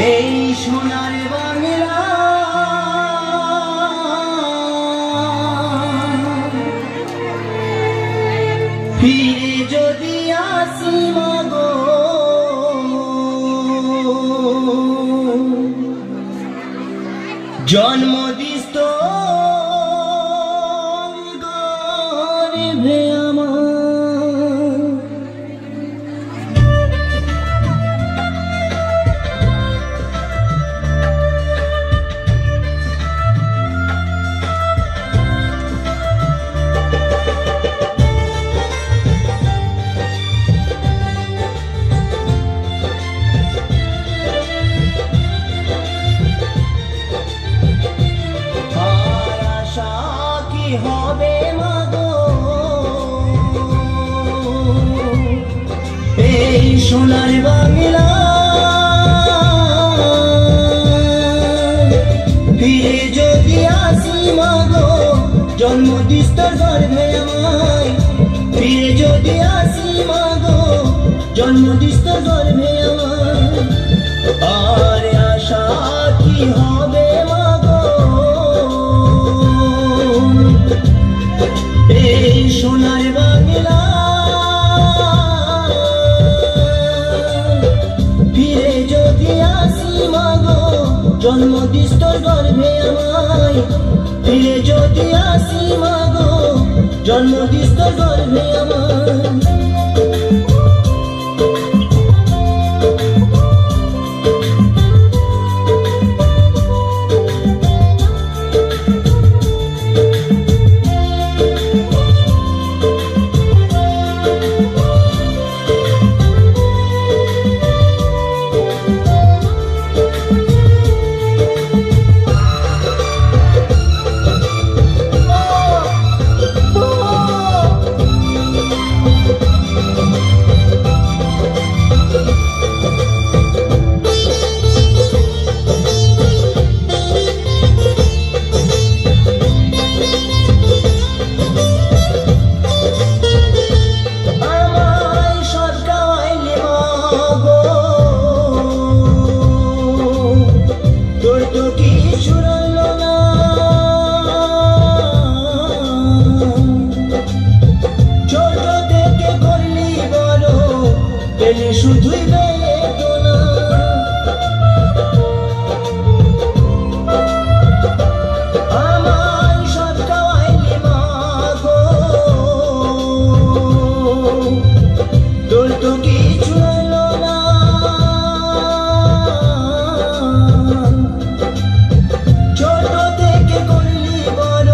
এই সোনার বাংলা ফিরে যদি আসি মাগো জন্ম দিস তো গর্ভে আমার হবে মাগো এই সোনার বাংলা ফিরে যদি আসি মাগো জন্ম দিস তোর গর্ভে আমায় ফিরে যদি আসি মাগো জন্ম দিস তোর গর্ভে আমায় আর আশা কি হবে মাগো এই সোনার বাংলা ফিরে যদি আসি মাগো জন্ম দিস তোর গর্ভে আমায় ফিরে যদি আসি মাগো জন্ম দিস তোর গর্ভে আমায় শুধুই বেদনা আমায় সব খাওয়াইলি মাগো তোর তো কিছু হলো না ছোট থেকে করলি বড়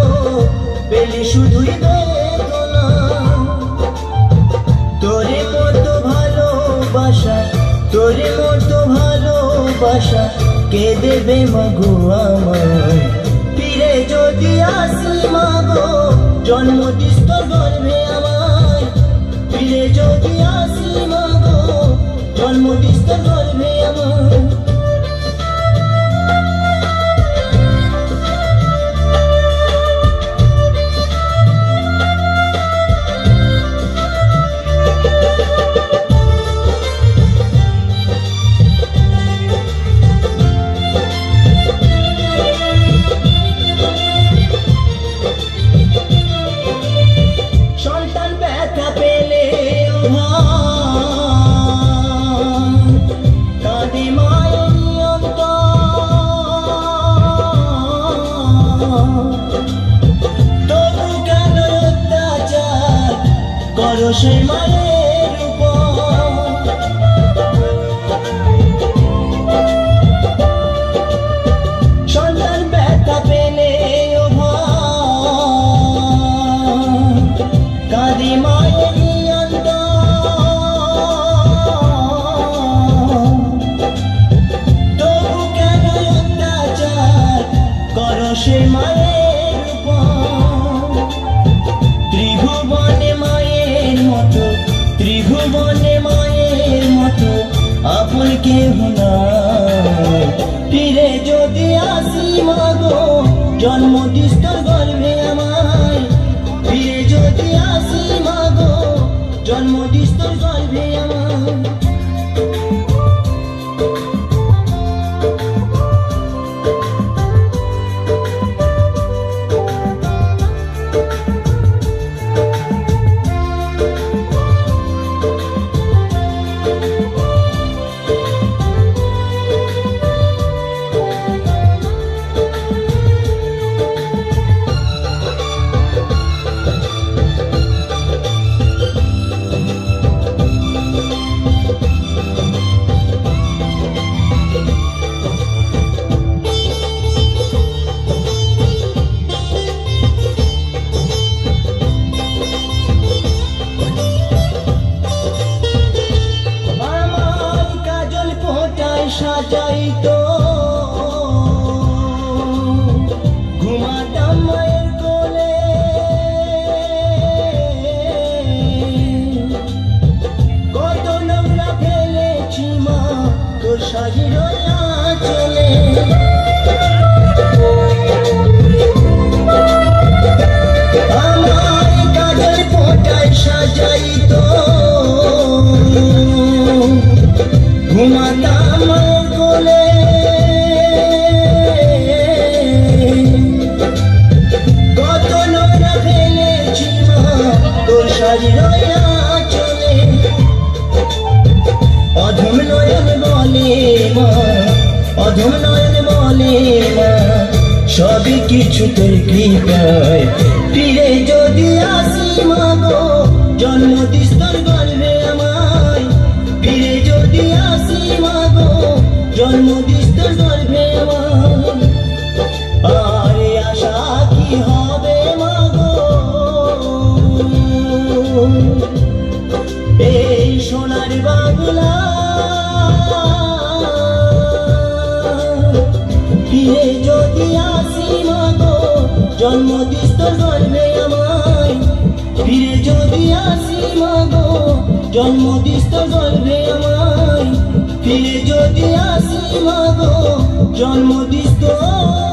পেলি শুধুই বেদনা তোরে মতো ভালোবাসা তোরে মতো ভালোবাসা কে দেবে মাগো আমায় ফিরে যদি আসি মাগো জন্ম দিস তোর গর্ভে আমায় ফিরে যদি আসি মাগো জন্ম দিস তোর গর্ভে আমায় সেই মায়ের সন্তান ব্যথা পেলে কাঁদি মায়ের তবু কেন অত্যাচার করো সে মায়ের ত্রিভুবনে মায়ের মতো আপন কেহ নাই ফিরে যদি আসি মাগো জন্ম দিস তোর গর্ভে আমায় ফিরে যদি আসি মাগো জন্ম দিস তোর গর্ভে আমায় মাধব নয়ন বলে মা সবই কিছু তোর কৃপায় ফিরে যদি আসি মাগো জন্ম দিস তোর গর্ভে আমায় ফিরে যদি আসি মাগো জন্ম দিস তোর গর্ভে আমায় আরে আশা কি হবে মাগো এই সোনার বাংলা ফিরে যদি আসি মাগো জন্ম দিস তোর গর্ভে আমায় ফিরে যদি আসি মাগো জন্ম দিস তোর গর্ভে আমায় ফিরে যদি আসি মাগো জন্ম দিস তোর